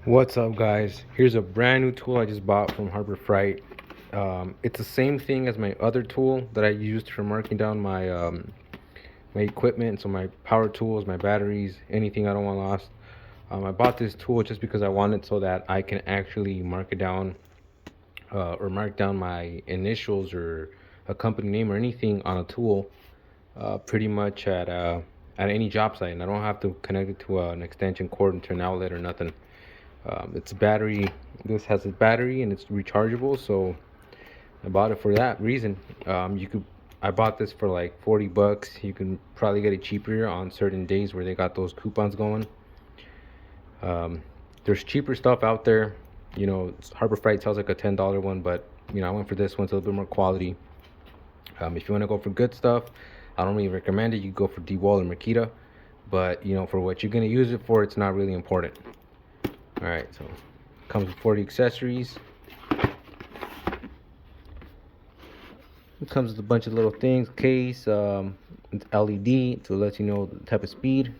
What's up, guys? Here's a brand new tool I just bought from Harbor Freight. It's the same thing as my other tool that I used for marking down my equipment, so my power tools, my batteries, anything I don't want lost. I bought this tool just because I want it so that I can actually mark it down or mark down my initials or a company name or anything on a tool, pretty much at any job site, and I don't have to connect it to an extension cord and to an outlet or nothing. It's battery. This has a battery and it's rechargeable, so I bought it for that reason. You could. I bought this for like 40 bucks. You can probably get it cheaper on certain days where they got those coupons going. Um, there's cheaper stuff out there. Harbor Freight sells like a $10 one, but I went for this one. It's a little bit more quality. If you want to go for good stuff, I don't really recommend it. You go for DeWalt or Makita, but for what you're gonna use it for, it's not really important. All right, so it comes with 40 accessories. It comes with a bunch of little things. Case, it's LED to let you know the type of speed.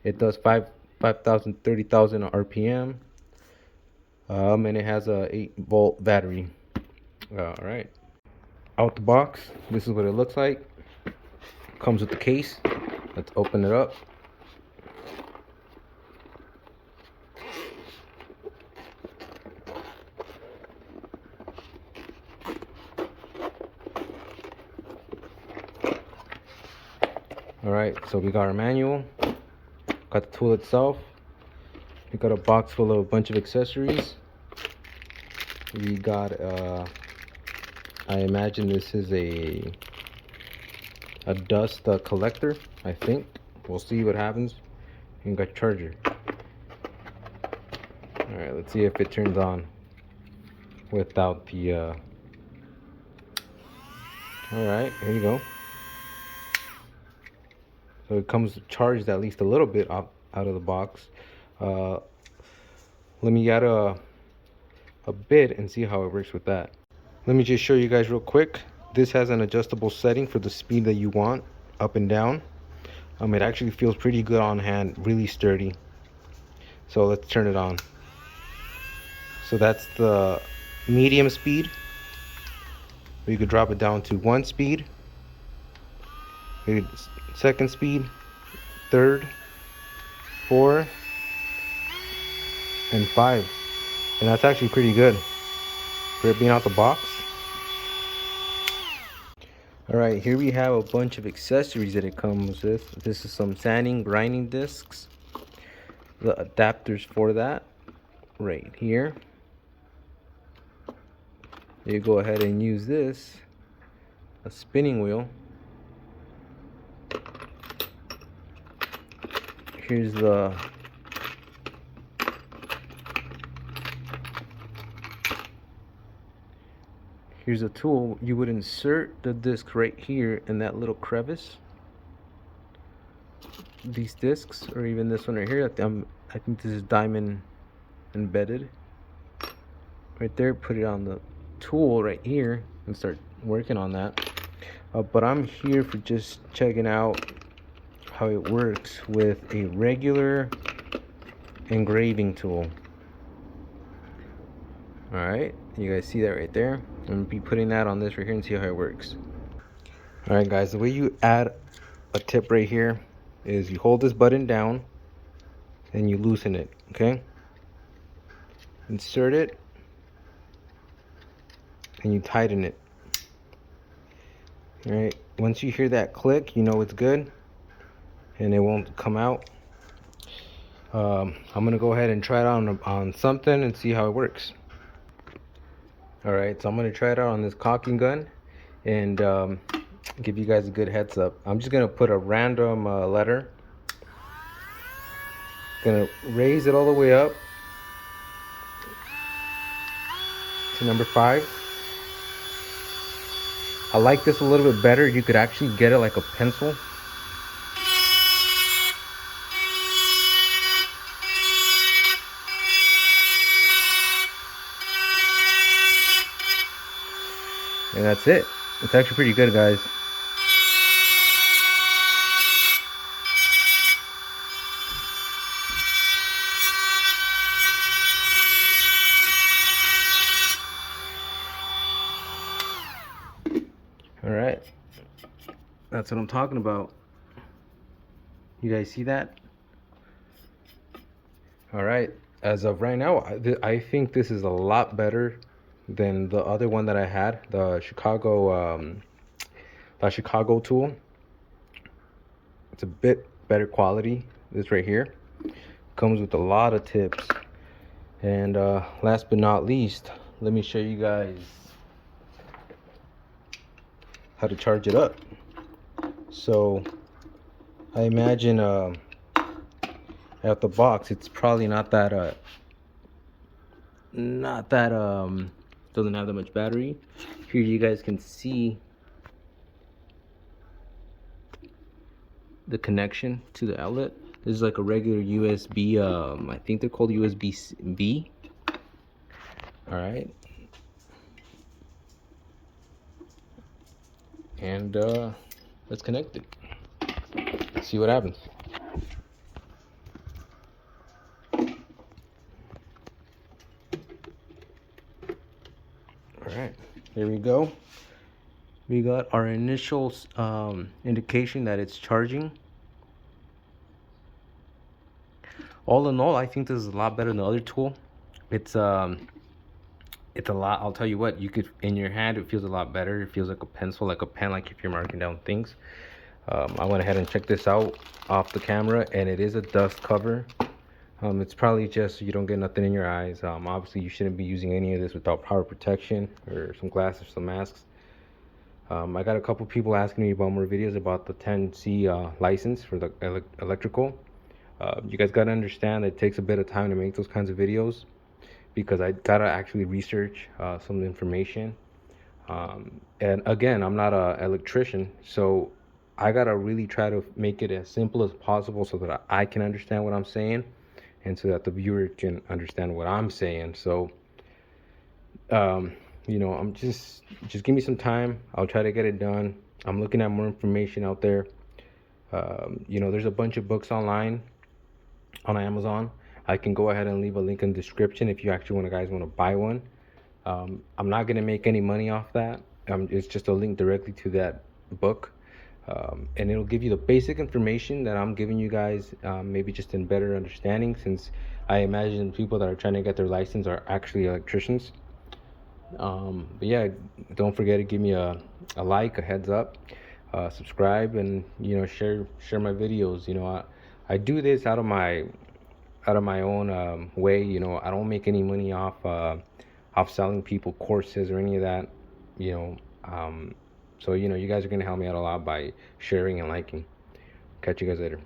It does 5,000, 30,000 RPM. And it has a 8-volt battery. All right. Out the box, this is what it looks like. Comes with the case. Let's open it up. All right, so we got our manual, got the tool itself, we got a box full of a bunch of accessories. We got I imagine this is a dust collector, I think. We'll see what happens. And got charger. All right, let's see if it turns on without the all right, here you go. So it comes charged at least a little bit out of the box. Let me add a bit and see how it works with that. Let me just show you guys real quick. This has an adjustable setting for the speed that you want, up and down. It actually feels pretty good on hand, really sturdy. So let's turn it on. So that's the medium speed. You could drop it down to 1 speed, maybe second speed, third, 4, and 5. And that's actually pretty good for it being out the box. All right, here we have a bunch of accessories that it comes with. This is some sanding, grinding discs, the adapters for that right here. You go ahead and use this, a spinning wheel. Here's a tool. You would insert the disc right here in that little crevice. These discs, or even this one right here, I think this is diamond embedded right there. Put it on the tool right here and start working on that. But I'm here for just checking out how it works with a regular engraving tool. All right, you guys see that right there? I'm gonna be putting that on this right here and see how it works. All right, guys, the way you add a tip right here is you hold this button down and you loosen it. Okay, insert it and you tighten it. All right, once you hear that click, you know it's good and it won't come out. I'm gonna go ahead and try it on something and see how it works. All right, so I'm gonna try it out on this caulking gun and give you guys a good heads up. I'm just gonna put a random letter. Gonna raise it all the way up to number 5. I like this a little bit better. You could actually get it like a pencil. And that's it. It's actually pretty good, guys. All right, that's what I'm talking about. You guys see that? All right, as of right now, I think this is a lot better than the other one that I had, the Chicago tool. It's a bit better quality. This right here comes with a lot of tips. And last but not least, let me show you guys how to charge it up. So I imagine at the box, it's probably not that doesn't have that much battery. Here you guys can see the connection to the outlet. This is like a regular USB. I think they're called USB-B. All right. And let's connect it. Let's see what happens. All right, here we go. We got our initial indication that it's charging. All in all, I think this is a lot better than the other tool. It's a lot. I'll tell you what, you could, in your hand, it feels a lot better. It feels like a pencil, like a pen, like if you're marking down things. I went ahead and checked this out off the camera, and it is a dust cover. It's probably just so you don't get nothing in your eyes. Obviously, you shouldn't be using any of this without power protection or some glasses, some masks. I got a couple people asking me about more videos about the 10C license for the electrical. You guys gotta understand that it takes a bit of time to make those kinds of videos, because I gotta actually research some information. And again, I'm not an electrician, so I gotta really try to make it as simple as possible so that I can understand what I'm saying, and so that the viewer can understand what I'm saying. So, I'm just give me some time. I'll try to get it done. I'm looking at more information out there. There's a bunch of books online on Amazon. I can go ahead and leave a link in the description if you actually guys want to buy one. I'm not gonna make any money off that. It's just a link directly to that book. And it'll give you the basic information that I'm giving you guys, maybe just in better understanding, since I imagine people that are trying to get their license are actually electricians. But yeah, don't forget to give me a like, a heads up, subscribe, and share my videos. I do this out of my own way. I don't make any money off selling people courses or any of that. So you guys are gonna help me out a lot by sharing and liking. Catch you guys later.